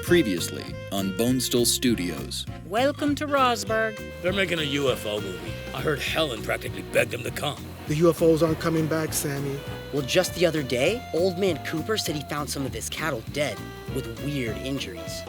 Previously on Bonestell Studios. Welcome to Rosberg. They're making a UFO movie. I heard Helen practically begged them to come. The UFOs aren't coming back, Sammy. Well, just the other day, Old Man Cooper said he found some of his cattle dead with weird injuries.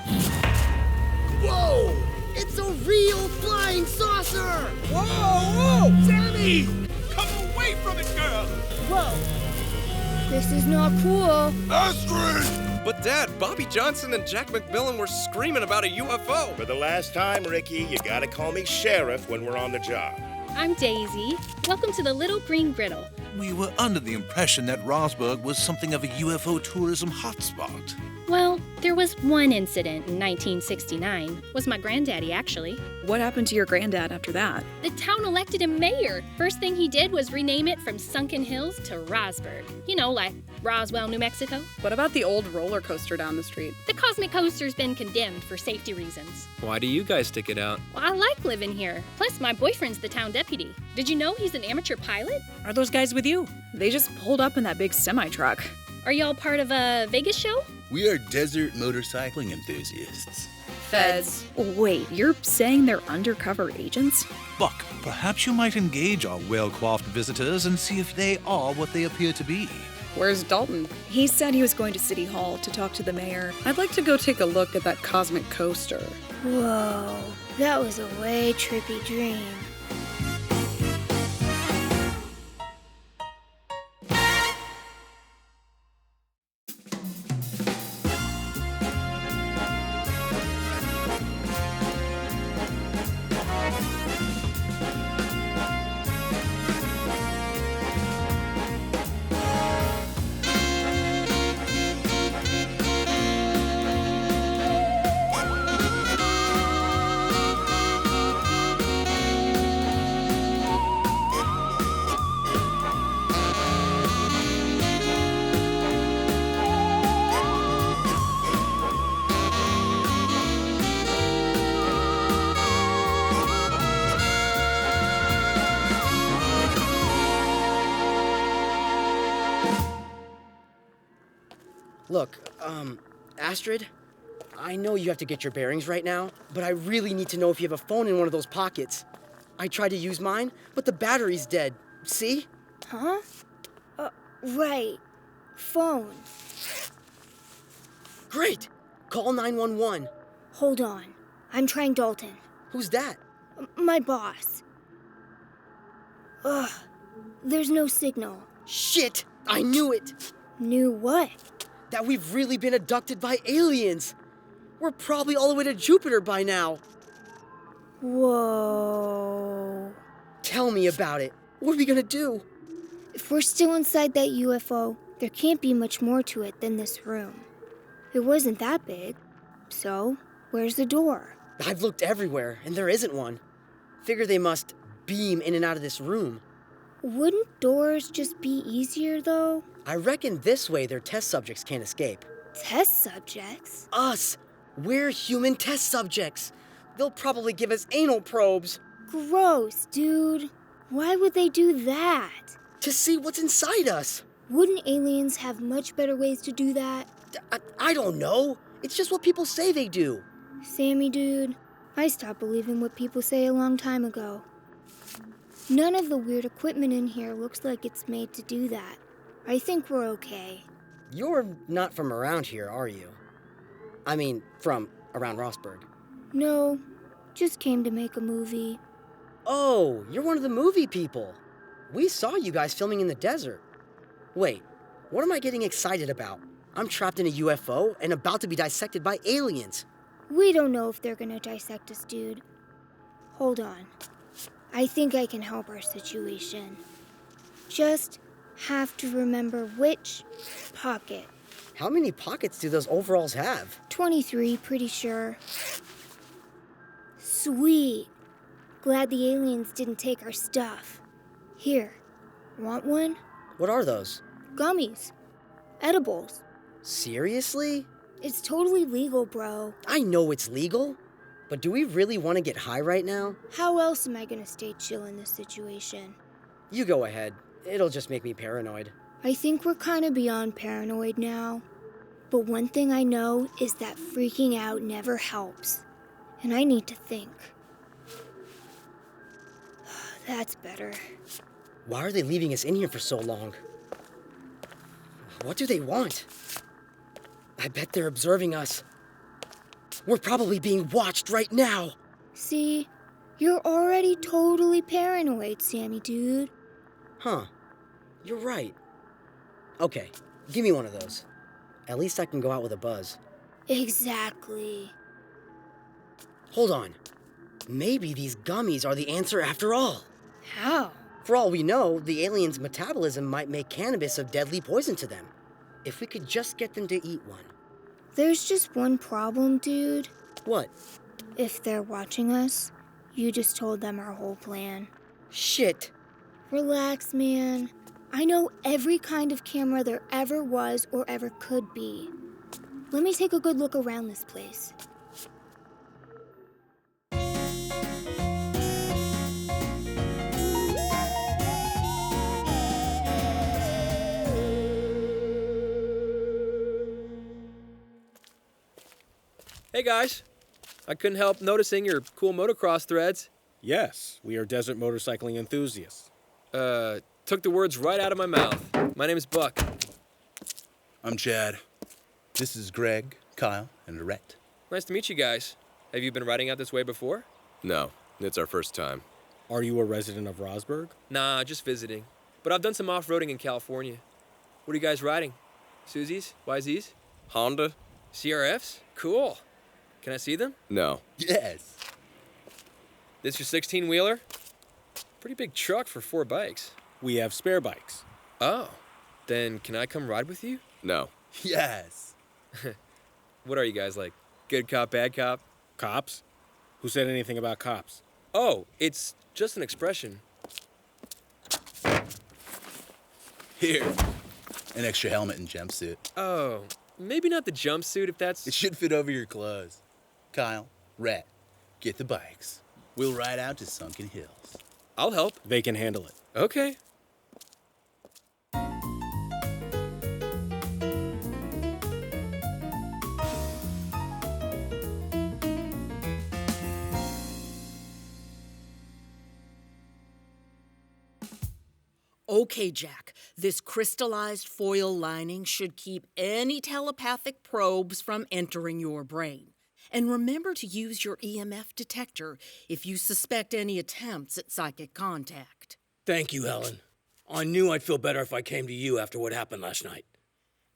Whoa! It's a real flying saucer! Whoa, whoa! Sammy! Come away from it, girl! Whoa! This is not cool. Astrid! But Dad, Bobby Johnson and Jack McMillan were screaming about a UFO. For the last time, Ricky, you gotta call me Sheriff when we're on the job. I'm Daisy. Welcome to the Little Green Griddle. We were under the impression that Rosberg was something of a UFO tourism hotspot. Well, there was one incident in 1969. Was my granddaddy, actually. What happened to your granddad after that? The town elected him mayor. First thing he did was rename it from Sunken Hills to Rosberg. You know, like Roswell, New Mexico. What about the old roller coaster down the street? The Cosmic Coaster's been condemned for safety reasons. Why do you guys stick it out? Well, I like living here. Plus, my boyfriend's the town deputy. Did you know he's an amateur pilot? Are those guys with you? They just pulled up in that big semi-truck. Are y'all part of a Vegas show? We are desert motorcycling enthusiasts. Feds. Wait, you're saying they're undercover agents? Buck, perhaps you might engage our well-coiffed visitors and see if they are what they appear to be. Where's Dalton? He said he was going to City Hall to talk to the mayor. I'd like to go take a look at that cosmic coaster. Whoa, that was a way trippy dream. Look, Astrid, I know you have to get your bearings right now, but I really need to know if you have a phone in one of those pockets. I tried to use mine, but the battery's dead. See? Huh? Right. Phone. Great! Call 911. Hold on. I'm trying Dalton. Who's that? My boss. Ugh. There's no signal. Shit! I knew it! Knew what? That we've really been abducted by aliens. We're probably all the way to Jupiter by now. Whoa. Tell me about it. What are we gonna do? If we're still inside that UFO, there can't be much more to it than this room. It wasn't that big. So, where's the door? I've looked everywhere, and there isn't one. Figure they must beam in and out of this room. Wouldn't doors just be easier, though? I reckon this way their test subjects can't escape. Test subjects? Us! We're human test subjects. They'll probably give us anal probes. Gross, dude. Why would they do that? To see what's inside us. Wouldn't aliens have much better ways to do that? I don't know. It's just what people say they do. Sammy, dude, I stopped believing what people say a long time ago. None of the weird equipment in here looks like it's made to do that. I think we're okay. You're not from around here, are you? I mean, from around Rosberg. No, just came to make a movie. Oh, you're one of the movie people. We saw you guys filming in the desert. Wait, what am I getting excited about? I'm trapped in a UFO and about to be dissected by aliens. We don't know if they're gonna dissect us, dude. Hold on. I think I can help our situation. Just have to remember which pocket. How many pockets do those overalls have? 23, pretty sure. Sweet. Glad the aliens didn't take our stuff. Here, want one? What are those? Gummies. Edibles. Seriously? It's totally legal, bro. I know it's legal, but do we really want to get high right now? How else am I gonna stay chill in this situation? You go ahead. It'll just make me paranoid. I think we're kind of beyond paranoid now. But one thing I know is that freaking out never helps. And I need to think. That's better. Why are they leaving us in here for so long? What do they want? I bet they're observing us. We're probably being watched right now. See? You're already totally paranoid, Sammy dude. Huh. You're right. Okay, give me one of those. At least I can go out with a buzz. Exactly. Hold on. Maybe these gummies are the answer after all. How? For all we know, the aliens' metabolism might make cannabis a deadly poison to them. If we could just get them to eat one. There's just one problem, dude. What? If they're watching us, you just told them our whole plan. Shit. Relax, man. I know every kind of camera there ever was or ever could be. Let me take a good look around this place. Hey guys, I couldn't help noticing your cool motocross threads. Yes, we are desert motorcycling enthusiasts. Took the words right out of my mouth. My name is Buck. I'm Chad. This is Greg, Kyle, and Rhett. Nice to meet you guys. Have you been riding out this way before? No, it's our first time. Are you a resident of Rosberg? Nah, just visiting. But I've done some off-roading in California. What are you guys riding? Susie's? YZ's? Honda? CRFs? Cool. Can I see them? No. Yes. This your 16-wheeler? Pretty big truck for 4 bikes. We have spare bikes. Oh, then can I come ride with you? No. Yes. What are you guys, like, good cop, bad cop? Cops? Who said anything about cops? Oh, it's just an expression. Here. An extra helmet and jumpsuit. Oh, maybe not the jumpsuit if that's... It should fit over your clothes. Kyle, Rhett, get the bikes. We'll ride out to Sunken Hills. I'll help. They can handle it. Okay. Okay, Jack, this crystallized foil lining should keep any telepathic probes from entering your brain. And remember to use your EMF detector if you suspect any attempts at psychic contact. Thank you, Helen. I knew I'd feel better if I came to you after what happened last night.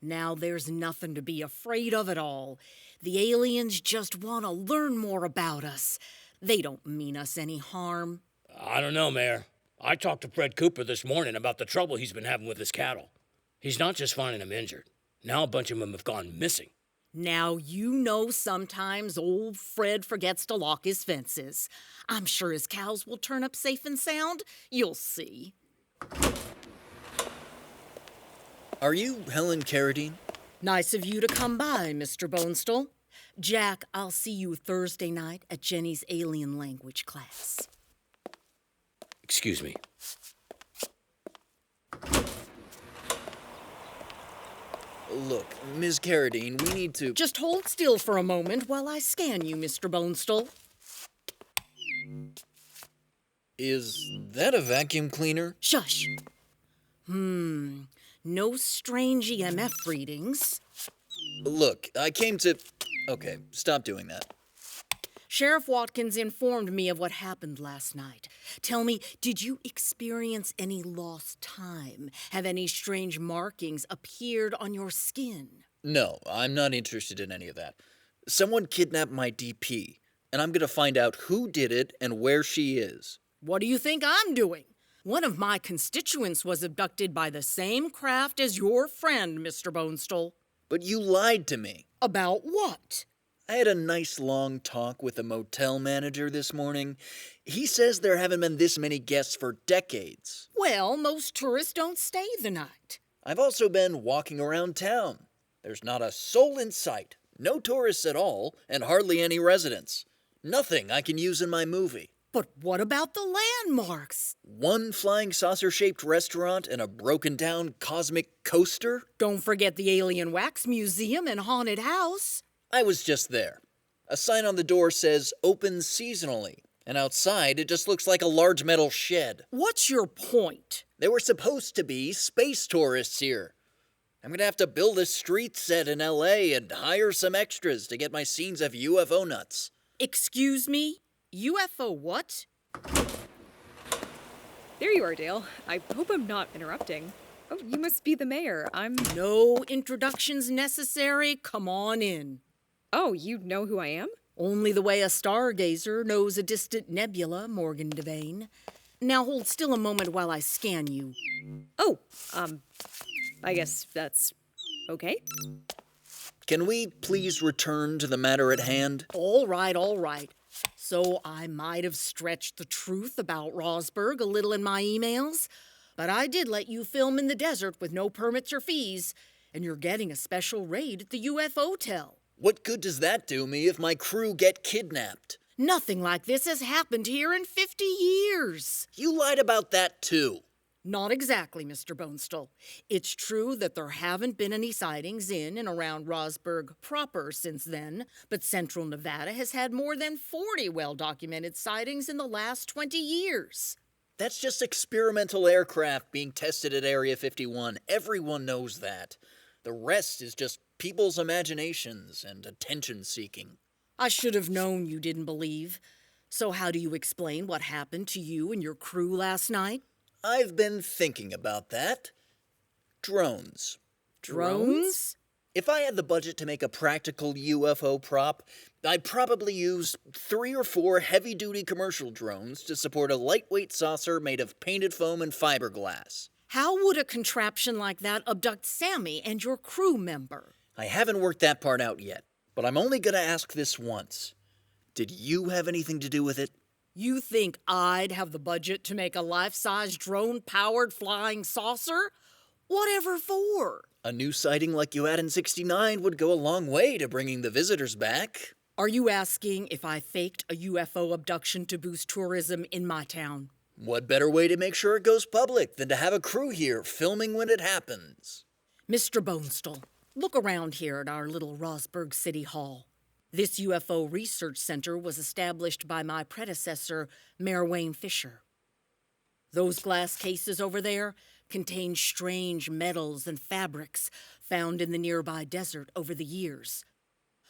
Now there's nothing to be afraid of at all. The aliens just want to learn more about us. They don't mean us any harm. I don't know, Mayor. I talked to Fred Cooper this morning about the trouble he's been having with his cattle. He's not just finding them injured. Now a bunch of them have gone missing. Now, you know sometimes old Fred forgets to lock his fences. I'm sure his cows will turn up safe and sound. You'll see. Are you Helen Carradine? Nice of you to come by, Mr. Bonestell. Jack, I'll see you Thursday night at Jenny's alien language class. Excuse me. Look, Ms. Carradine, we need to... Just hold still for a moment while I scan you, Mr. Bonestell. Is that a vacuum cleaner? Shush. No strange EMF readings. Look, I came to... Okay, stop doing that. Sheriff Watkins informed me of what happened last night. Tell me, did you experience any lost time? Have any strange markings appeared on your skin? No, I'm not interested in any of that. Someone kidnapped my DP, and I'm gonna find out who did it and where she is. What do you think I'm doing? One of my constituents was abducted by the same craft as your friend, Mr. Bonestell. But you lied to me. About what? I had a nice long talk with a motel manager this morning. He says there haven't been this many guests for decades. Well, most tourists don't stay the night. I've also been walking around town. There's not a soul in sight, no tourists at all, and hardly any residents. Nothing I can use in my movie. But what about the landmarks? One flying saucer-shaped restaurant and a broken-down cosmic coaster? Don't forget the Alien Wax Museum and Haunted House. I was just there. A sign on the door says, open seasonally. And outside, it just looks like a large metal shed. What's your point? There were supposed to be space tourists here. I'm gonna have to build a street set in LA and hire some extras to get my scenes of UFO nuts. Excuse me? UFO what? There you are, Dale. I hope I'm not interrupting. Oh, you must be the mayor. No introductions necessary. Come on in. Oh, you know who I am? Only the way a stargazer knows a distant nebula, Morgan Devane. Now hold still a moment while I scan you. Oh, I guess that's okay. Can we please return to the matter at hand? All right. So I might have stretched the truth about Rosberg a little in my emails, but I did let you film in the desert with no permits or fees, and you're getting a special raid at the UFO Hotel. What good does that do me if my crew get kidnapped? Nothing like this has happened here in 50 years. You lied about that too. Not exactly, Mr. Bonestell. It's true that there haven't been any sightings in and around Rosberg proper since then, but Central Nevada has had more than 40 well-documented sightings in the last 20 years. That's just experimental aircraft being tested at Area 51. Everyone knows that. The rest is just people's imaginations and attention-seeking. I should have known you didn't believe. So how do you explain what happened to you and your crew last night? I've been thinking about that. Drones. Drones? If I had the budget to make a practical UFO prop, I'd probably use 3 or 4 heavy-duty commercial drones to support a lightweight saucer made of painted foam and fiberglass. How would a contraption like that abduct Sammy and your crew member? I haven't worked that part out yet, but I'm only gonna ask this once. Did you have anything to do with it? You think I'd have the budget to make a life-size drone-powered flying saucer? Whatever for? A new sighting like you had in '69 would go a long way to bringing the visitors back. Are you asking if I faked a UFO abduction to boost tourism in my town? What better way to make sure it goes public than to have a crew here filming when it happens? Mr. Bonestell, look around here at our little Rosberg City Hall. This UFO research center was established by my predecessor, Mayor Wayne Fisher. Those glass cases over there contain strange metals and fabrics found in the nearby desert over the years.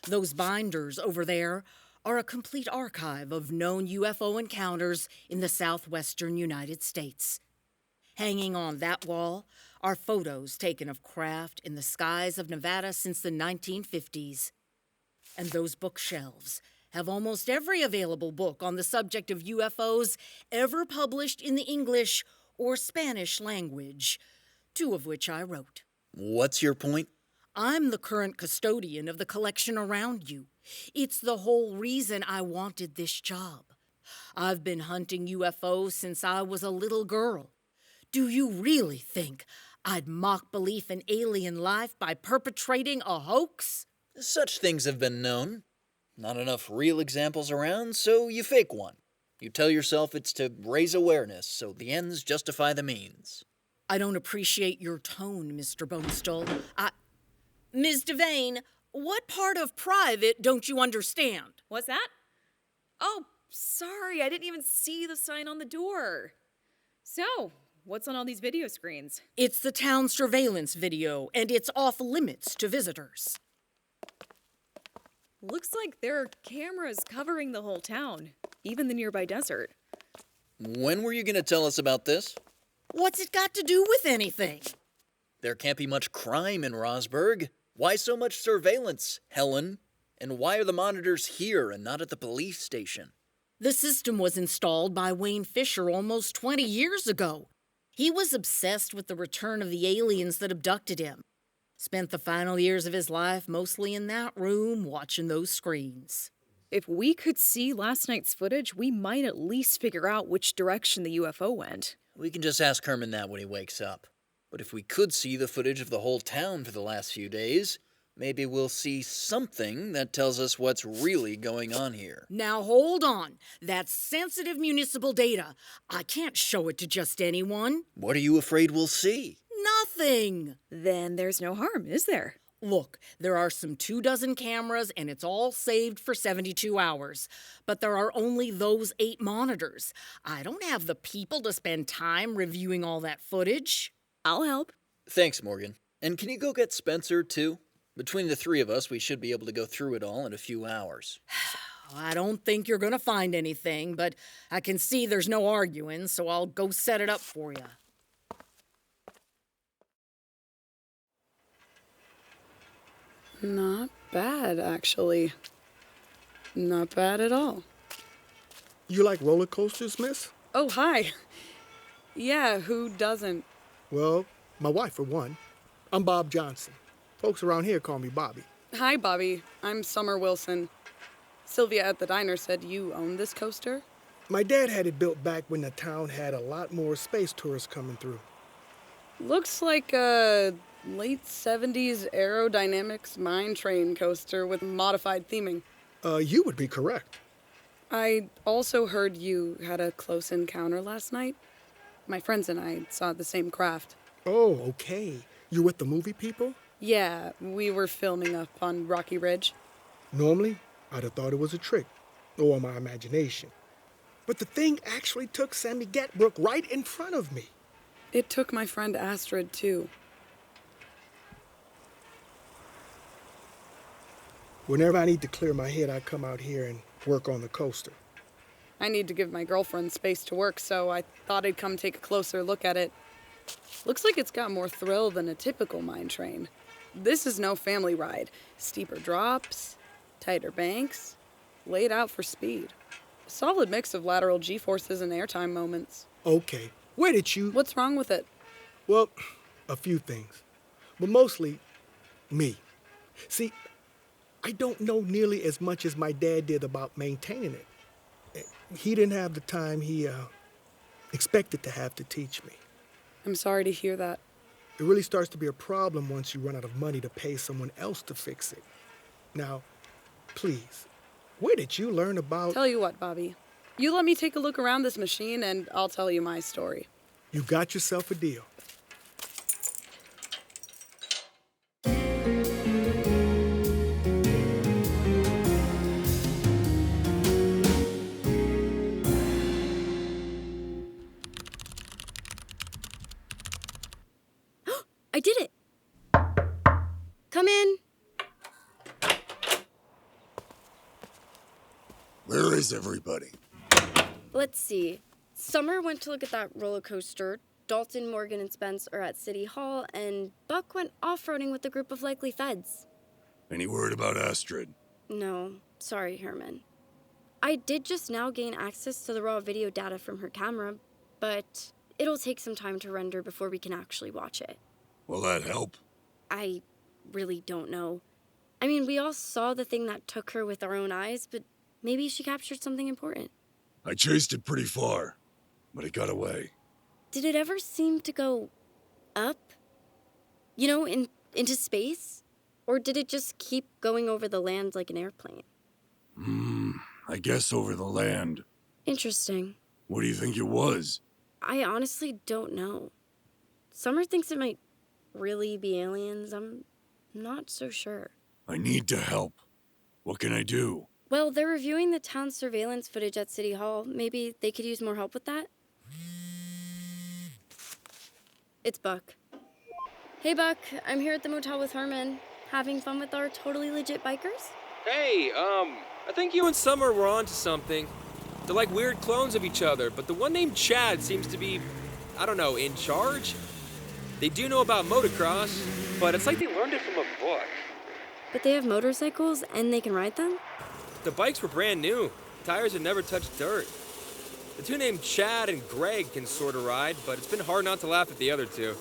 Those binders over there are a complete archive of known UFO encounters in the southwestern United States. Hanging on that wall are photos taken of craft in the skies of Nevada since the 1950s. And those bookshelves have almost every available book on the subject of UFOs ever published in the English or Spanish language, 2 of which I wrote. What's your point? I'm the current custodian of the collection around you. It's the whole reason I wanted this job. I've been hunting UFOs since I was a little girl. Do you really think I'd mock belief in alien life by perpetrating a hoax? Such things have been known. Not enough real examples around, so you fake one. You tell yourself it's to raise awareness, so the ends justify the means. I don't appreciate your tone, Mr. Bonestell. Ms. Devane, what part of private don't you understand? What's that? Oh, sorry, I didn't even see the sign on the door. So, what's on all these video screens? It's the town surveillance video, and it's off limits to visitors. Looks like there are cameras covering the whole town, even the nearby desert. When were you going to tell us about this? What's it got to do with anything? There can't be much crime in Rosberg. Why so much surveillance, Helen? And why are the monitors here and not at the police station? The system was installed by Wayne Fisher almost 20 years ago. He was obsessed with the return of the aliens that abducted him. Spent the final years of his life mostly in that room watching those screens. If we could see last night's footage, we might at least figure out which direction the UFO went. We can just ask Herman that when he wakes up. But if we could see the footage of the whole town for the last few days, Maybe we'll see something that tells us what's really going on here. Now hold on. That's sensitive municipal data. I can't show it to just anyone. What are you afraid we'll see? Nothing. Then there's no harm, is there? Look, there are some 24 cameras and it's all saved for 72 hours. But there are only those 8 monitors. I don't have the people to spend time reviewing all that footage. I'll help. Thanks, Morgan. And can you go get Spencer, too? Between the 3 of us, we should be able to go through it all in a few hours. I don't think you're gonna find anything, but I can see there's no arguing, so I'll go set it up for you. Not bad, actually. Not bad at all. You like roller coasters, miss? Oh, hi. Yeah, who doesn't? Well, my wife, for one. I'm Bob Johnson. Folks around here call me Bobby. Hi, Bobby. I'm Summer Wilson. Sylvia at the diner said you own this coaster? My dad had it built back when the town had a lot more space tourists coming through. Looks like a late 70s aerodynamics mine train coaster with modified theming. You would be correct. I also heard you had a close encounter last night. My friends and I saw the same craft. Oh, okay. You with the movie people? Yeah, we were filming up on Rocky Ridge. Normally, I'd have thought it was a trick, or my imagination. But the thing actually took Sammy Gatbrook right in front of me. It took my friend Astrid, too. Whenever I need to clear my head, I come out here and work on the coaster. I need to give my girlfriend space to work, so I thought I'd come take a closer look at it. Looks like it's got more thrill than a typical mine train. This is no family ride. Steeper drops, tighter banks, laid out for speed. A solid mix of lateral G-forces and airtime moments. Okay, where did you... What's wrong with it? Well, a few things. But mostly, me. See, I don't know nearly as much as my dad did about maintaining it. He didn't have the time he expected to have to teach me. I'm sorry to hear that. It really starts to be a problem once you run out of money to pay someone else to fix it. Now, please, where did you learn about... Tell you what, Bobby. You let me take a look around this machine and I'll tell you my story. You got yourself a deal. I did it! Come in. Where is everybody? Let's see. Summer went to look at that roller coaster. Dalton, Morgan, and Spence are at City Hall, and Buck went off-roading with a group of likely feds. Any word about Astrid? No, sorry, Herman. I did just now gain access to the raw video data from her camera, but it'll take some time to render before we can actually watch it. Will that help? I really don't know. I mean, we all saw the thing that took her with our own eyes, but maybe she captured something important. I chased it pretty far, but it got away. Did it ever seem to go up? You know, into space? Or did it just keep going over the land like an airplane? I guess over the land. Interesting. What do you think it was? I honestly don't know. Summer thinks it might really be aliens. I'm not so sure. I need to help. What can I do? Well, they're reviewing the town's surveillance footage at City Hall. Maybe they could use more help with that? It's Buck. Hey, Buck. I'm here at the motel with Herman. Having fun with our totally legit bikers? Hey, I think you and Summer were onto something. They're like weird clones of each other, but the one named Chad seems to be, I don't know, in charge? They do know about motocross, but it's like they learned it from a book. But they have motorcycles and they can ride them? The bikes were brand new. Tires had never touched dirt. The two named Chad and Greg can sort of ride, but it's been hard not to laugh at the other two.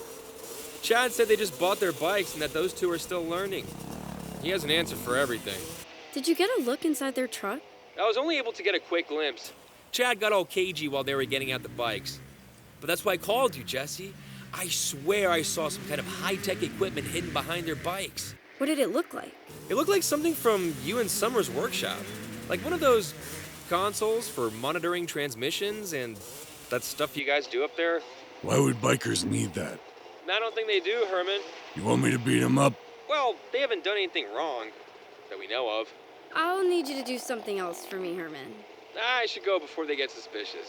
Chad said they just bought their bikes and that those two are still learning. He has an answer for everything. Did you get a look inside their truck? I was only able to get a quick glimpse. Chad got all cagey while they were getting out the bikes. But that's why I called you, Jesse. I swear I saw some kind of high-tech equipment hidden behind their bikes. What did it look like? It looked like something from you and Summer's workshop. Like one of those consoles for monitoring transmissions and that stuff you guys do up there. Why would bikers need that? I don't think they do, Herman. You want me to beat them up? Well, they haven't done anything wrong that we know of. I'll need you to do something else for me, Herman. I should go before they get suspicious.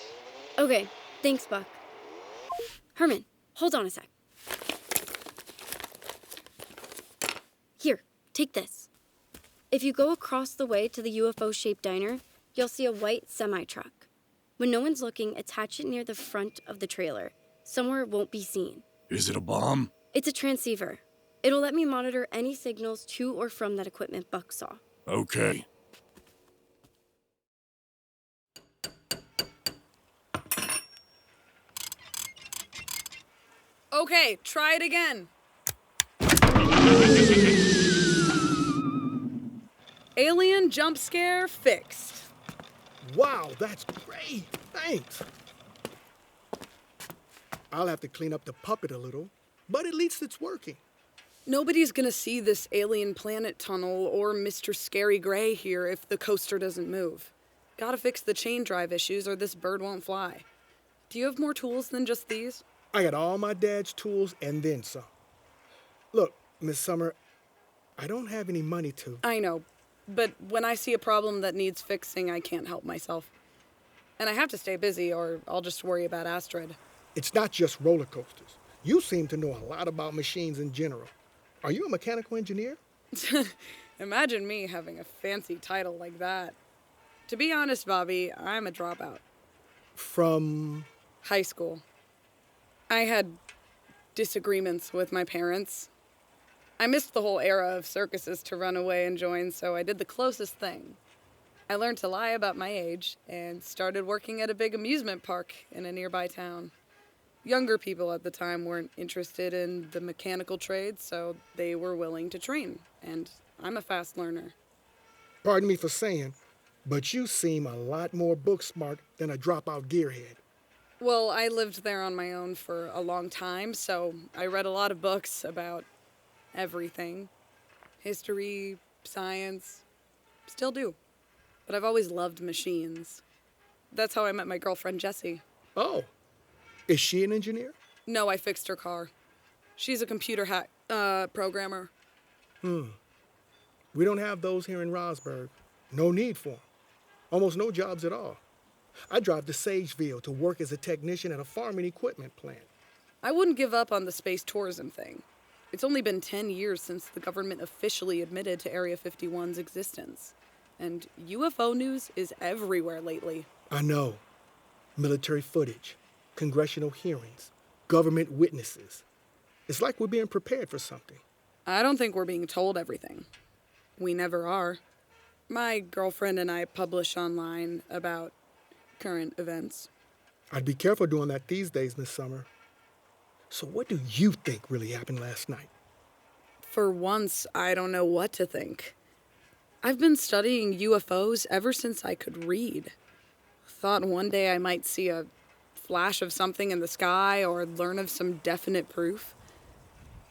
Okay, thanks, Buck. Herman, hold on a sec. Here, take this. If you go across the way to the UFO-shaped diner, you'll see a white semi-truck. When no one's looking, attach it near the front of the trailer, somewhere it won't be seen. Is it a bomb? It's a transceiver. It'll let me monitor any signals to or from that equipment Buck saw. Okay. Okay, try it again. Alien jump scare fixed. Wow, that's great. Thanks. I'll have to clean up the puppet a little, but at least it's working. Nobody's gonna see this alien planet tunnel or Mr. Scary Gray here if the coaster doesn't move. Gotta fix the chain drive issues or this bird won't fly. Do you have more tools than just these? I got all my dad's tools and then some. Look, Miss Summer, I don't have any money to... I know, but when I see a problem that needs fixing, I can't help myself. And I have to stay busy or I'll just worry about Astrid. It's not just roller coasters. You seem to know a lot about machines in general. Are you a mechanical engineer? Imagine me having a fancy title like that. To be honest, Bobby, I'm a dropout. From? High school. I had disagreements with my parents. I missed the whole era of circuses to run away and join, so I did the closest thing. I learned to lie about my age and started working at a big amusement park in a nearby town. Younger people at the time weren't interested in the mechanical trades, so they were willing to train, and I'm a fast learner. Pardon me for saying, but you seem a lot more book smart than a dropout gearhead. Well, I lived there on my own for a long time, so I read a lot of books about everything. History, science, still do. But I've always loved machines. That's how I met my girlfriend, Jessie. Oh, is she an engineer? No, I fixed her car. She's a computer programmer. We don't have those here in Rosberg. No need for them. Almost no jobs at all. I drive to Sageville to work as a technician at a farming equipment plant. I wouldn't give up on the space tourism thing. It's only been 10 years since the government officially admitted to Area 51's existence. And UFO news is everywhere lately. I know. Military footage, congressional hearings, government witnesses. It's like we're being prepared for something. I don't think we're being told everything. We never are. My girlfriend and I publish online about current events. I'd be careful doing that these days, Miss Summer. So what do you think really happened last night? For once, I don't know what to think. I've been studying UFOs ever since I could read. Thought one day I might see a flash of something in the sky or learn of some definite proof.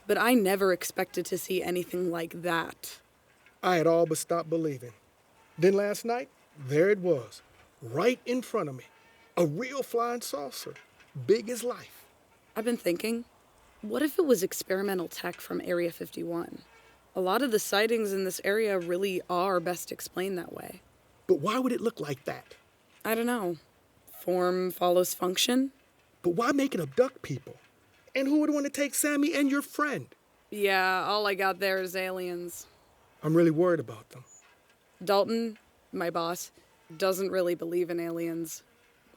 But I never expected to see anything like that. I had all but stopped believing. Then last night, there it was, right in front of me. A real flying saucer, big as life. I've been thinking, what if it was experimental tech from Area 51? A lot of the sightings in this area really are best explained that way. But why would it look like that? I don't know. Form follows function? But why make it abduct people? And who would want to take Sammy and your friend? Yeah, all I got there is aliens. I'm really worried about them. Dalton, my boss, doesn't really believe in aliens.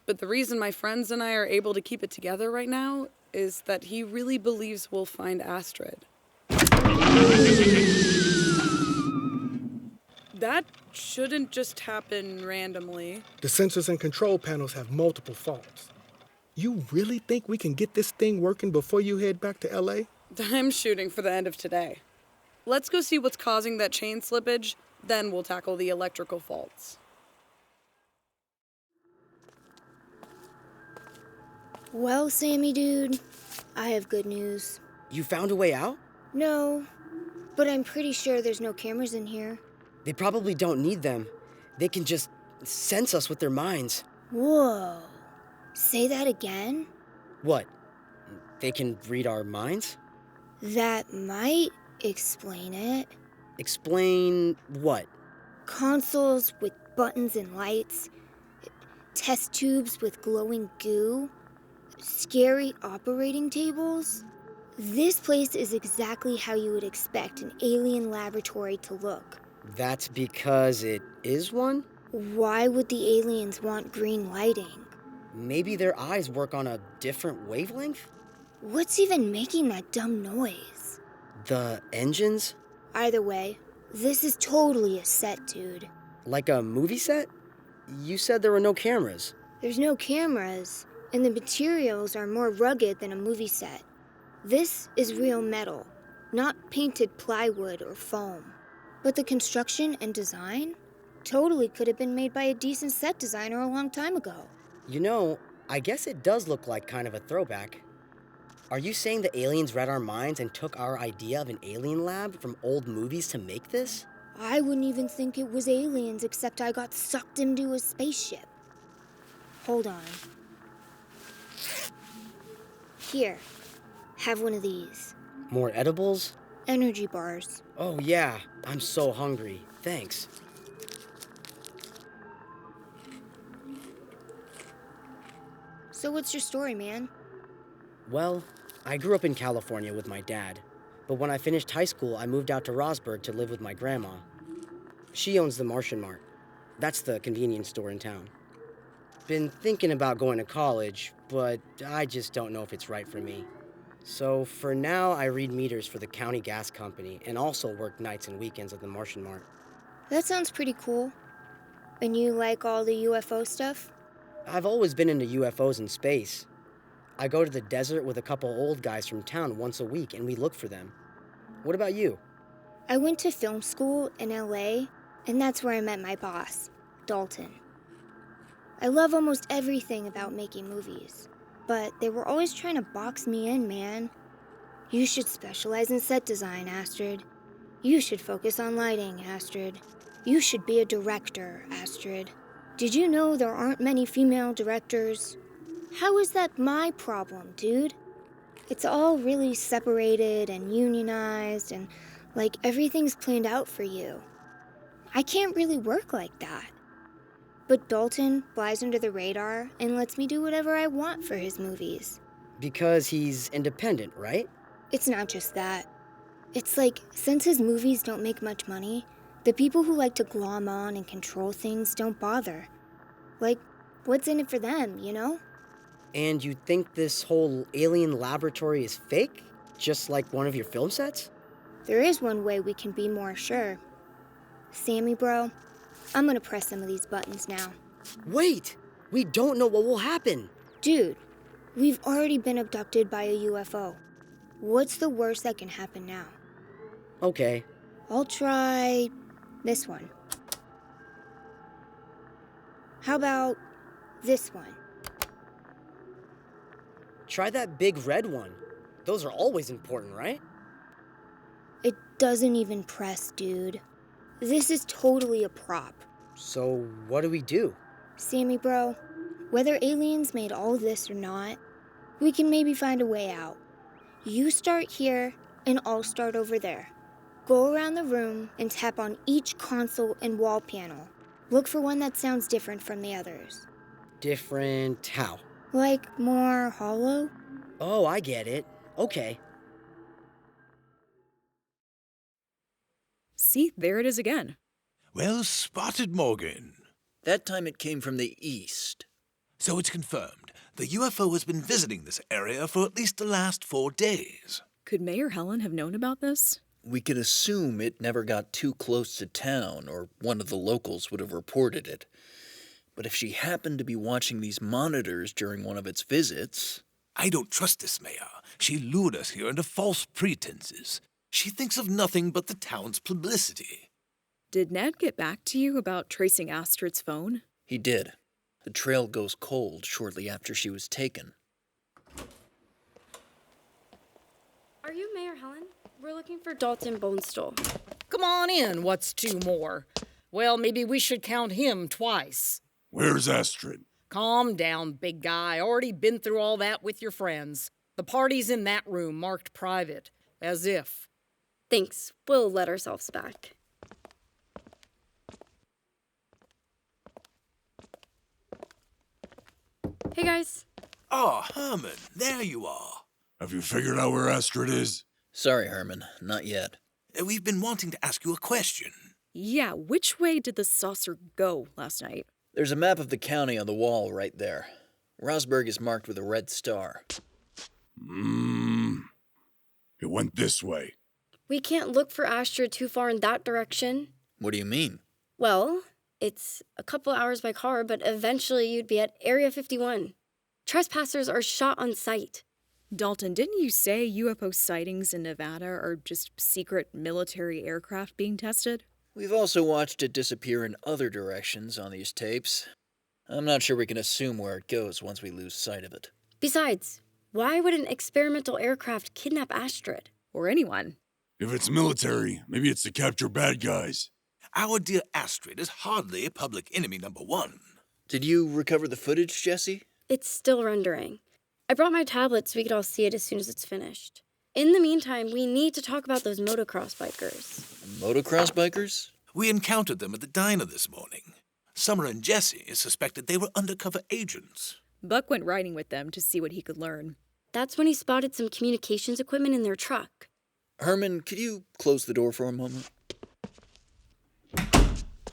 But the reason my friends and I are able to keep it together right now is that he really believes we'll find Astrid. That shouldn't just happen randomly. The sensors and control panels have multiple faults. You really think we can get this thing working before you head back to LA? I'm shooting for the end of today. Let's go see what's causing that chain slippage, then we'll tackle the electrical faults. Well, Sammy dude, I have good news. You found a way out? No, But I'm pretty sure there's no cameras in here. They probably don't need them. They can just sense us with their minds. Whoa. Say that again? What? They can read our minds? That might explain it. Explain what? Consoles with buttons and lights. Test tubes with glowing goo. Scary operating tables. This place is exactly how you would expect an alien laboratory to look. That's because it is one? Why would the aliens want green lighting? Maybe their eyes work on a different wavelength? What's even making that dumb noise? The engines? Either way, this is totally a set, dude. Like a movie set? You said there were no cameras. There's no cameras, and the materials are more rugged than a movie set. This is real metal, not painted plywood or foam. But the construction and design totally could have been made by a decent set designer a long time ago. You know, I guess it does look like kind of a throwback. Are you saying the aliens read our minds and took our idea of an alien lab from old movies to make this? I wouldn't even think it was aliens, except I got sucked into a spaceship. Hold on. Here, have one of these. More edibles? Energy bars. Oh yeah, I'm so hungry. Thanks. So what's your story, man? Well, I grew up in California with my dad, but when I finished high school, I moved out to Rosberg to live with my grandma. She owns the Martian Mart. That's the convenience store in town. Been thinking about going to college, but I just don't know if it's right for me. So for now, I read meters for the county gas company and also work nights and weekends at the Martian Mart. That sounds pretty cool. And you like all the UFO stuff? I've always been into UFOs and space. I go to the desert with a couple old guys from town once a week and we look for them. What about you? I went to film school in LA, and that's where I met my boss, Dalton. I love almost everything about making movies, but they were always trying to box me in, man. You should specialize in set design, Astrid. You should focus on lighting, Astrid. You should be a director, Astrid. Did you know there aren't many female directors? How is that my problem, dude? It's all really separated and unionized and like everything's planned out for you. I can't really work like that. But Dalton flies under the radar and lets me do whatever I want for his movies. Because he's independent, right? It's not just that. It's like, since his movies don't make much money, the people who like to glom on and control things don't bother. Like, what's in it for them, you know? And you think this whole alien laboratory is fake? Just like one of your film sets? There is one way we can be more sure. Sammy, bro, I'm gonna press some of these buttons now. Wait! We don't know what will happen! Dude, we've already been abducted by a UFO. What's the worst that can happen now? Okay. I'll try this one. How about this one? Try that big red one. Those are always important, right? It doesn't even press, dude. This is totally a prop. So what do we do? Sammy, bro, whether aliens made all this or not, we can maybe find a way out. You start here, and I'll start over there. Go around the room and tap on each console and wall panel. Look for one that sounds different from the others. Different how? Like more hollow? Oh, I get it. Okay. See, there it is again. Well spotted, Morgan. That time it came from the east. So it's confirmed. The UFO has been visiting this area for at least the last 4 days. Could Mayor Helen have known about this? We could assume it never got too close to town, or one of the locals would have reported it. But if she happened to be watching these monitors during one of its visits... I don't trust this mayor. She lured us here under false pretenses. She thinks of nothing but the town's publicity. Did Ned get back to you about tracing Astrid's phone? He did. The trail goes cold shortly after she was taken. Are you Mayor Helen? We're looking for Dalton Bonestell. Come on in, what's two more? Well, maybe we should count him twice. Where's Astrid? Calm down, big guy. Already been through all that with your friends. The party's in that room, marked private. As if. Thanks. We'll let ourselves back. Hey, guys. Ah, Herman, there you are. Have you figured out where Astrid is? Sorry, Herman, not yet. We've been wanting to ask you a question. Yeah, which way did the saucer go last night? There's a map of the county on the wall right there. Rosberg is marked with a red star. It went this way. We can't look for Astrid too far in that direction. What do you mean? Well, it's a couple hours by car, but eventually you'd be at Area 51. Trespassers are shot on sight. Dalton, didn't you say UFO sightings in Nevada are just secret military aircraft being tested? We've also watched it disappear in other directions on these tapes. I'm not sure we can assume where it goes once we lose sight of it. Besides, why would an experimental aircraft kidnap Astrid? Or anyone? If it's military, maybe it's to capture bad guys. Our dear Astrid is hardly public enemy number one. Did you recover the footage, Jesse? It's still rendering. I brought my tablet so we could all see it as soon as it's finished. In the meantime, we need to talk about those motocross bikers. Motocross bikers? We encountered them at the diner this morning. Summer and Jesse suspected they were undercover agents. Buck went riding with them to see what he could learn. That's when he spotted some communications equipment in their truck. Herman, could you close the door for a moment?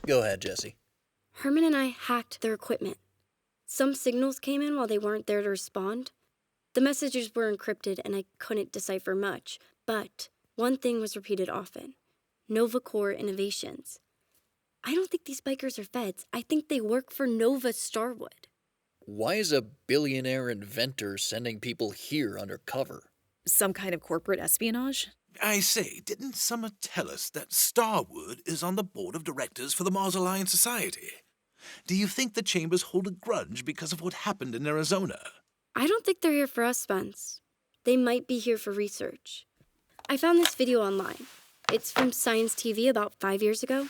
Go ahead, Jesse. Herman and I hacked their equipment. Some signals came in while they weren't there to respond. The messages were encrypted and I couldn't decipher much, but one thing was repeated often. Nova Corps Innovations. I don't think these bikers are feds. I think they work for Nova Starwood. Why is a billionaire inventor sending people here undercover? Some kind of corporate espionage? I say, didn't Summer tell us that Starwood is on the board of directors for the Mars Alliance Society? Do you think the Chambers hold a grudge because of what happened in Arizona? I don't think they're here for us, Spence. They might be here for research. I found this video online. It's from Science TV about 5 years ago.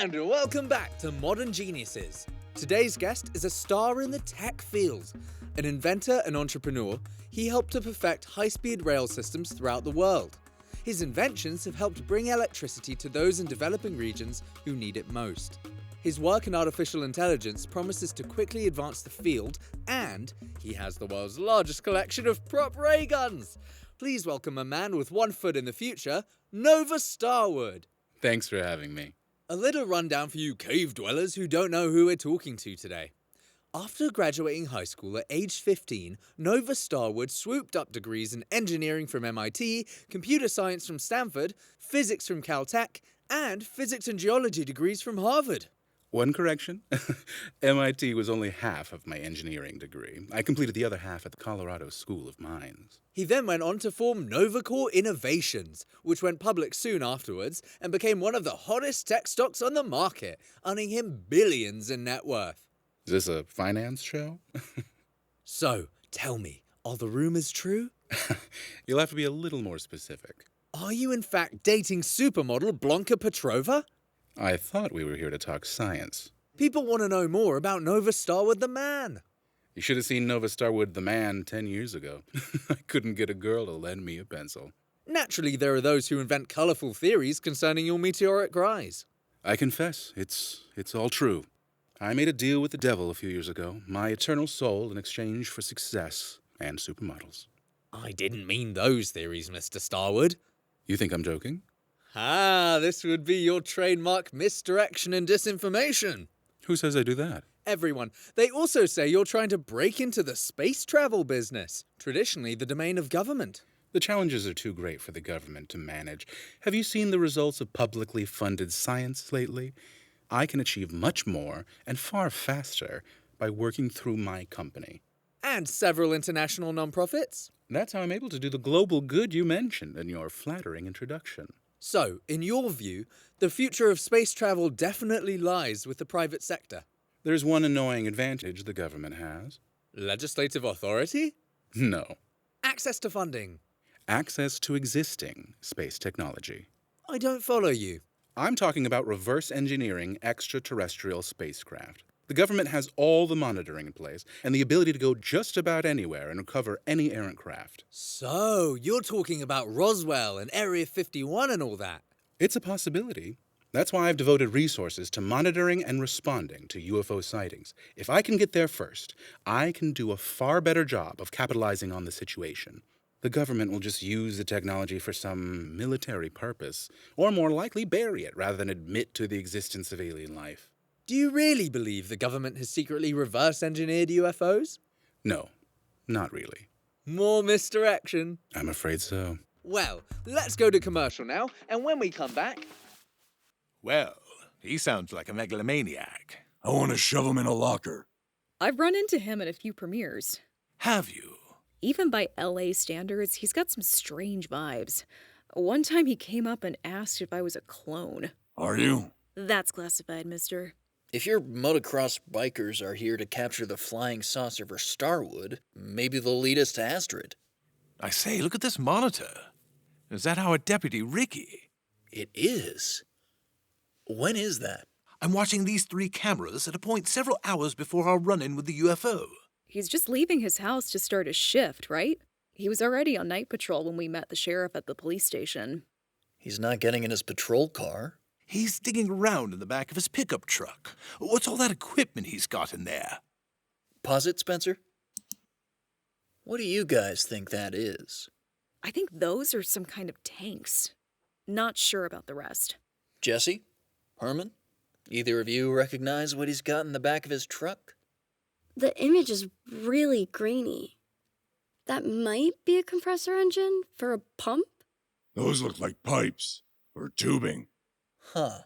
And welcome back to Modern Geniuses. Today's guest is a star in the tech field. An inventor and entrepreneur, he helped to perfect high-speed rail systems throughout the world. His inventions have helped bring electricity to those in developing regions who need it most. His work in artificial intelligence promises to quickly advance the field, and he has the world's largest collection of prop ray guns. Please welcome a man with one foot in the future, Nova Starwood. Thanks for having me. A little rundown for you cave dwellers who don't know who we're talking to today. After graduating high school at age 15, Nova Starwood swooped up degrees in engineering from MIT, computer science from Stanford, physics from Caltech, and physics and geology degrees from Harvard. One correction. MIT was only half of my engineering degree. I completed the other half at the Colorado School of Mines. He then went on to form Nova Corps Innovations, which went public soon afterwards and became one of the hottest tech stocks on the market, earning him billions in net worth. Is this a finance show? So, tell me, are the rumors true? You'll have to be a little more specific. Are you in fact dating supermodel Blanca Petrova? I thought we were here to talk science. People want to know more about Nova Starwood the man. You should have seen Nova Starwood the man 10 years ago. I couldn't get a girl to lend me a pencil. Naturally, there are those who invent colourful theories concerning your meteoric rise. I confess, it's all true. I made a deal with the devil a few years ago, my eternal soul in exchange for success and supermodels. I didn't mean those theories, Mr. Starwood. You think I'm joking? Ah, this would be your trademark misdirection and disinformation. Who says I do that? Everyone. They also say you're trying to break into the space travel business, traditionally the domain of government. The challenges are too great for the government to manage. Have you seen the results of publicly funded science lately? I can achieve much more and far faster by working through my company. And several international nonprofits. That's how I'm able to do the global good you mentioned in your flattering introduction. So, in your view, the future of space travel definitely lies with the private sector. There's one annoying advantage the government has. Legislative authority? No. Access to funding. Access to existing space technology. I don't follow you. I'm talking about reverse engineering extraterrestrial spacecraft. The government has all the monitoring in place and the ability to go just about anywhere and recover any errant craft. So, you're talking about Roswell and Area 51 and all that? It's a possibility. That's why I've devoted resources to monitoring and responding to UFO sightings. If I can get there first, I can do a far better job of capitalizing on the situation. The government will just use the technology for some military purpose, or more likely bury it rather than admit to the existence of alien life. Do you really believe the government has secretly reverse-engineered UFOs? No, not really. More misdirection. I'm afraid so. Well, let's go to commercial now, and when we come back... Well, he sounds like a megalomaniac. I want to shove him in a locker. I've run into him at a few premieres. Have you? Even by LA standards, he's got some strange vibes. One time he came up and asked if I was a clone. Are you? That's classified, mister. If your motocross bikers are here to capture the flying saucer for Starwood, maybe they'll lead us to Astrid. I say, look at this monitor. Is that our deputy, Ricky? It is. When is that? I'm watching these 3 cameras at a point several hours before our run-in with the UFO. He's just leaving his house to start his shift, right? He was already on night patrol when we met the sheriff at the police station. He's not getting in his patrol car. He's digging around in the back of his pickup truck. What's all that equipment he's got in there? Pause it, Spencer. What do you guys think that is? I think those are some kind of tanks. Not sure about the rest. Jesse? Herman? Either of you recognize what he's got in the back of his truck? The image is really grainy. That might be a compressor engine for a pump? Those look like pipes or tubing. Huh.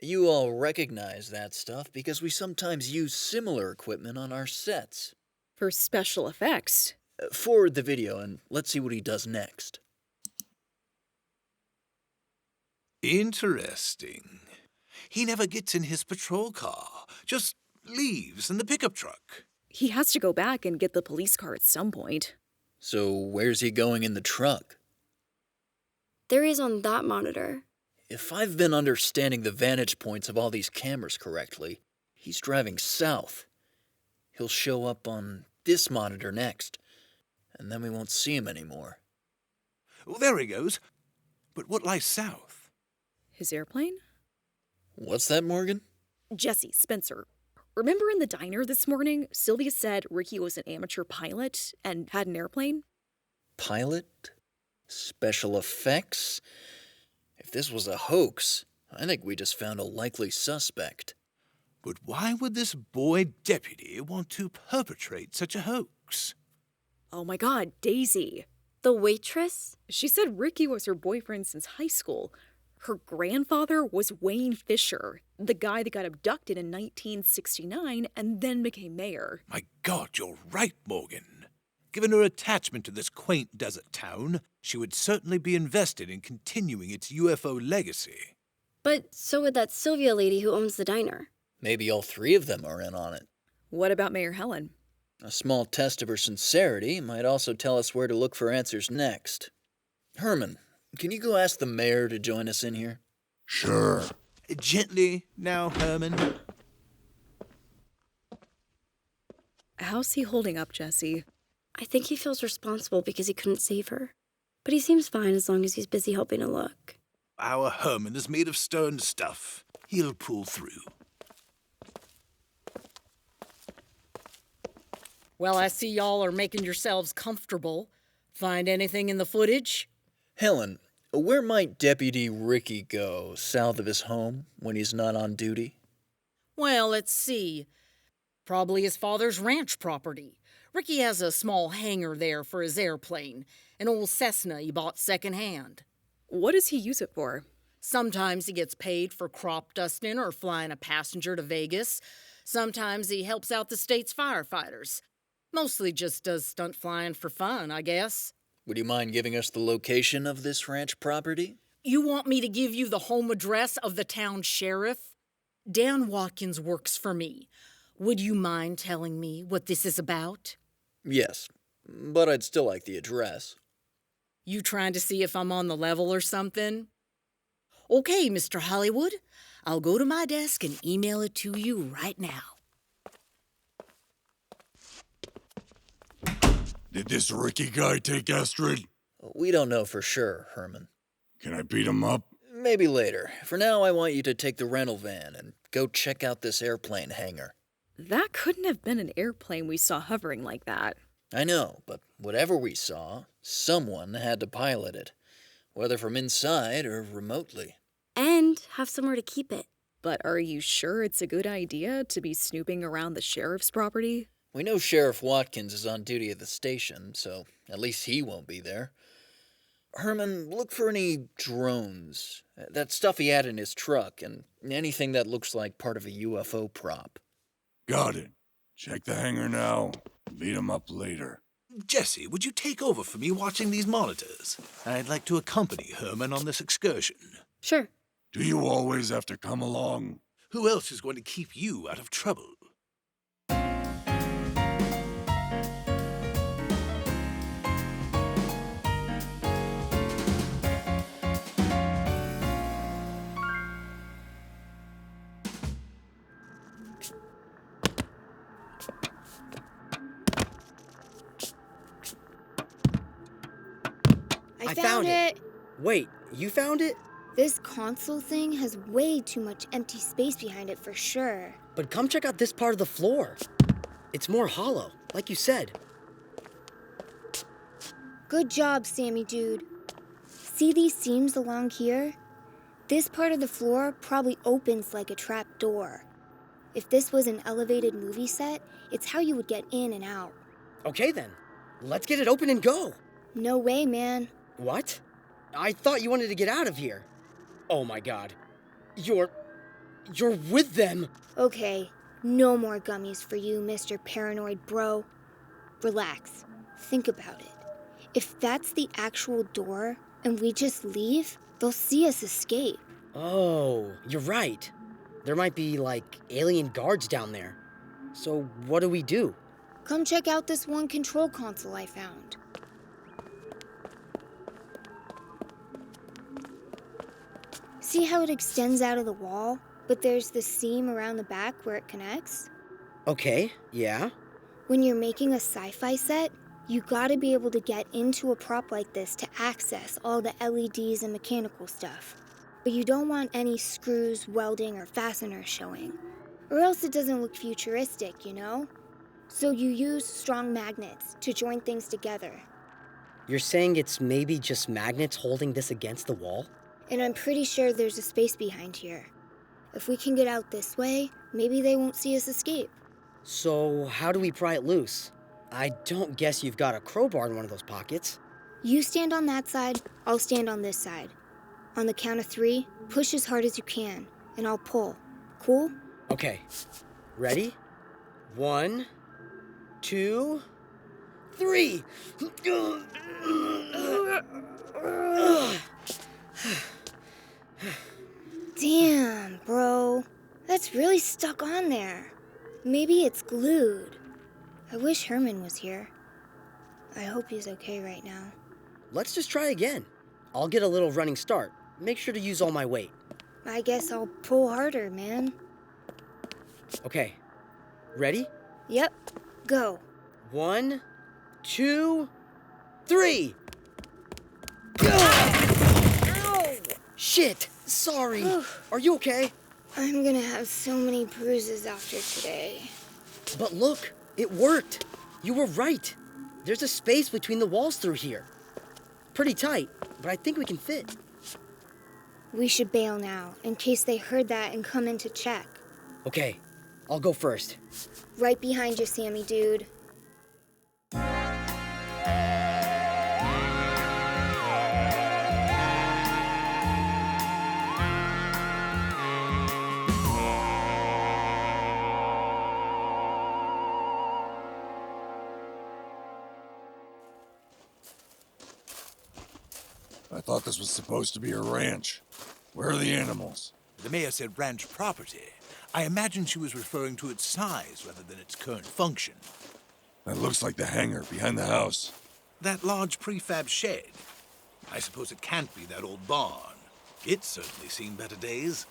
You all recognize that stuff because we sometimes use similar equipment on our sets. For special effects. Forward the video and let's see what he does next. Interesting. He never gets in his patrol car, just leaves in the pickup truck. He has to go back and get the police car at some point. So where's he going in the truck? There he is on that monitor. If I've been understanding the vantage points of all these cameras correctly, he's driving south. He'll show up on this monitor next, and then we won't see him anymore. Well, there he goes. But what lies south? His airplane? What's that, Morgan? Jesse, Spencer. Remember in the diner this morning, Sylvia said Ricky was an amateur pilot and had an airplane? Pilot? Special effects? If this was a hoax, I think we just found a likely suspect. But why would this boy deputy want to perpetrate such a hoax? Oh my God, Daisy. The waitress? She said Ricky was her boyfriend since high school. Her grandfather was Wayne Fisher, the guy that got abducted in 1969 and then became mayor. My God, you're right, Morgan. Given her attachment to this quaint desert town, she would certainly be invested in continuing its UFO legacy. But so would that Sylvia lady who owns the diner. Maybe all 3 of them are in on it. What about Mayor Helen? A small test of her sincerity might also tell us where to look for answers next. Herman, can you go ask the mayor to join us in here? Sure. Gently now, Herman. How's he holding up, Jesse? I think he feels responsible because he couldn't save her. But he seems fine as long as he's busy helping to look. Our Herman is made of stern stuff. He'll pull through. Well, I see y'all are making yourselves comfortable. Find anything in the footage? Helen, where might Deputy Ricky go south of his home when he's not on duty? Well, let's see. Probably his father's ranch property. Ricky has a small hangar there for his airplane, an old Cessna he bought secondhand. What does he use it for? Sometimes he gets paid for crop dusting or flying a passenger to Vegas. Sometimes he helps out the state's firefighters. Mostly just does stunt flying for fun, I guess. Would you mind giving us the location of this ranch property? You want me to give you the home address of the town sheriff? Dan Watkins works for me. Would you mind telling me what this is about? Yes. but I'd still like the address. You trying to see if I'm on the level or something? Okay, Mr. Hollywood. I'll go to my desk and email it to you right now. Did this Ricky guy take Astrid? We don't know for sure, Herman. Can I beat him up? Maybe later. For now, I want you to take the rental van and go check out this airplane hangar. That couldn't have been an airplane we saw hovering like that. I know, but whatever we saw, someone had to pilot it, whether from inside or remotely. And have somewhere to keep it. But are you sure it's a good idea to be snooping around the sheriff's property? We know Sheriff Watkins is on duty at the station, so at least he won't be there. Herman, look for any drones, that stuff he had in his truck, and anything that looks like part of a UFO prop. Got it. Check the hangar now. Beat him up later. Jesse, would you take over for me watching these monitors? I'd like to accompany Herman on this excursion. Sure. Do you always have to come along? Who else is going to keep you out of trouble? I found it. Wait, you found it? This console thing has way too much empty space behind it for sure. But come check out this part of the floor. It's more hollow, like you said. Good job, Sammy dude. See these seams along here? This part of the floor probably opens like a trap door. If this was an elevated movie set, it's how you would get in and out. Okay then, let's get it open and go. No way, man. What? I thought you wanted to get out of here. Oh my god. You're with them. Okay, no more gummies for you, Mr. Paranoid Bro. Relax. Think about it. If that's the actual door and we just leave, they'll see us escape. Oh, you're right. There might be, like, alien guards down there. So what do we do? Come check out this one control console I found. See how it extends out of the wall, but there's this seam around the back where it connects? Okay, yeah. When you're making a sci-fi set, you gotta be able to get into a prop like this to access all the LEDs and mechanical stuff. But you don't want any screws, welding, or fasteners showing. Or else it doesn't look futuristic, you know? So you use strong magnets to join things together. You're saying it's maybe just magnets holding this against the wall? And I'm pretty sure there's a space behind here. If we can get out this way, maybe they won't see us escape. So how do we pry it loose? I don't guess you've got a crowbar in one of those pockets. You stand on that side, I'll stand on this side. On the count of 3, push as hard as you can, and I'll pull. Cool? Okay. Ready? 1, 2, 3. Damn, bro. That's really stuck on there. Maybe it's glued. I wish Herman was here. I hope he's okay right now. Let's just try again. I'll get a little running start. Make sure to use all my weight. I guess I'll pull harder, man. Okay. Ready? Yep. Go. 1, 2, 3. Ow! Shit! Sorry. Are you okay? I'm gonna have so many bruises after today. But look, it worked. You were right. There's a space between the walls through here. Pretty tight, but I think we can fit. We should bail now, in case they heard that and come in to check. Okay, I'll go first. Right behind you, Sammy dude. I thought this was supposed to be a ranch. Where are the animals? The mayor said ranch property. I imagine she was referring to its size rather than its current function. That looks like the hangar behind the house. That large prefab shed. I suppose it can't be that old barn. It's certainly seen better days.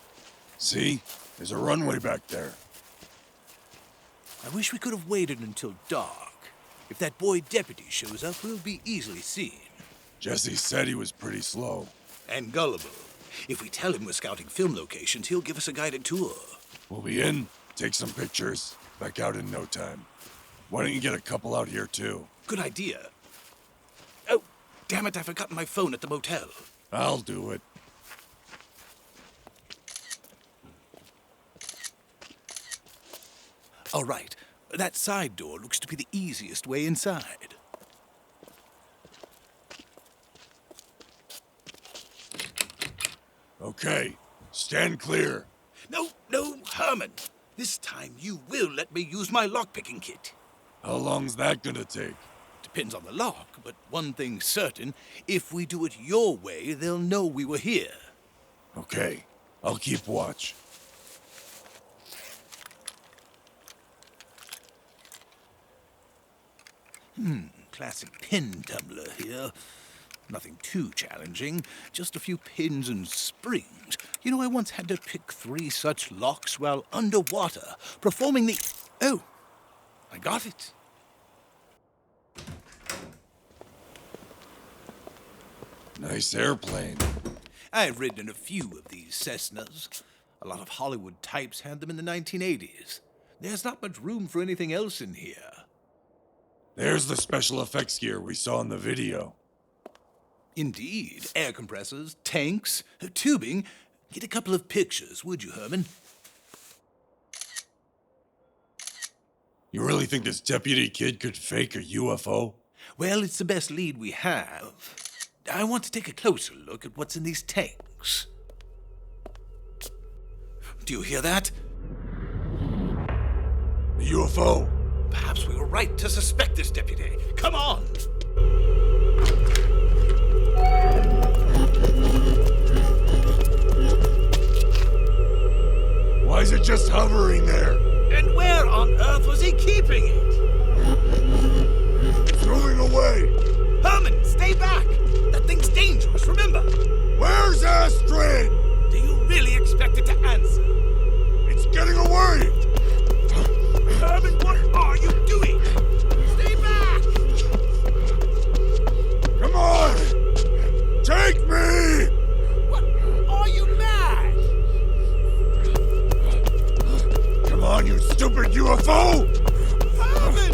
See? There's a runway back there. I wish we could have waited until dark. If that boy deputy shows up, we'll be easily seen. Jesse said he was pretty slow. And gullible. If we tell him we're scouting film locations, he'll give us a guided tour. We'll be in, take some pictures, back out in no time. Why don't you get a couple out here, too? Good idea. Oh, damn it, I've forgotten my phone at the motel. I'll do it. All right. That side door looks to be the easiest way inside. Okay, stand clear. No, Herman. This time you will let me use my lockpicking kit. How long's that gonna take? Depends on the lock, but one thing's certain. If we do it your way, they'll know we were here. Okay, I'll keep watch. Classic pin tumbler here. Nothing too challenging, just a few pins and springs. You know, I once had to pick 3 such locks while underwater, performing the... Oh, I got it. Nice airplane. I've ridden in a few of these Cessnas. A lot of Hollywood types had them in the 1980s. There's not much room for anything else in here. There's the special effects gear we saw in the video. Indeed. Air compressors, tanks, tubing. Get a couple of pictures, would you, Herman? You really think this deputy kid could fake a UFO? Well, it's the best lead we have. I want to take a closer look at what's in these tanks. Do you hear that? A UFO. Perhaps we were right to suspect this deputy. Come on! Why is it just hovering there? And where on earth was he keeping it? It's moving away! Herman, stay back! That thing's dangerous, remember? Where's Astrid? Do you really expect it to answer? It's getting away! Herman, what are you doing? Stay back! Come on! Take me! What? Are you mad? Come on, you stupid UFO! Herman!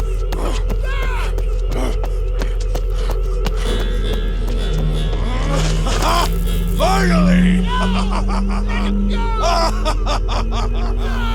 Finally! Let him go!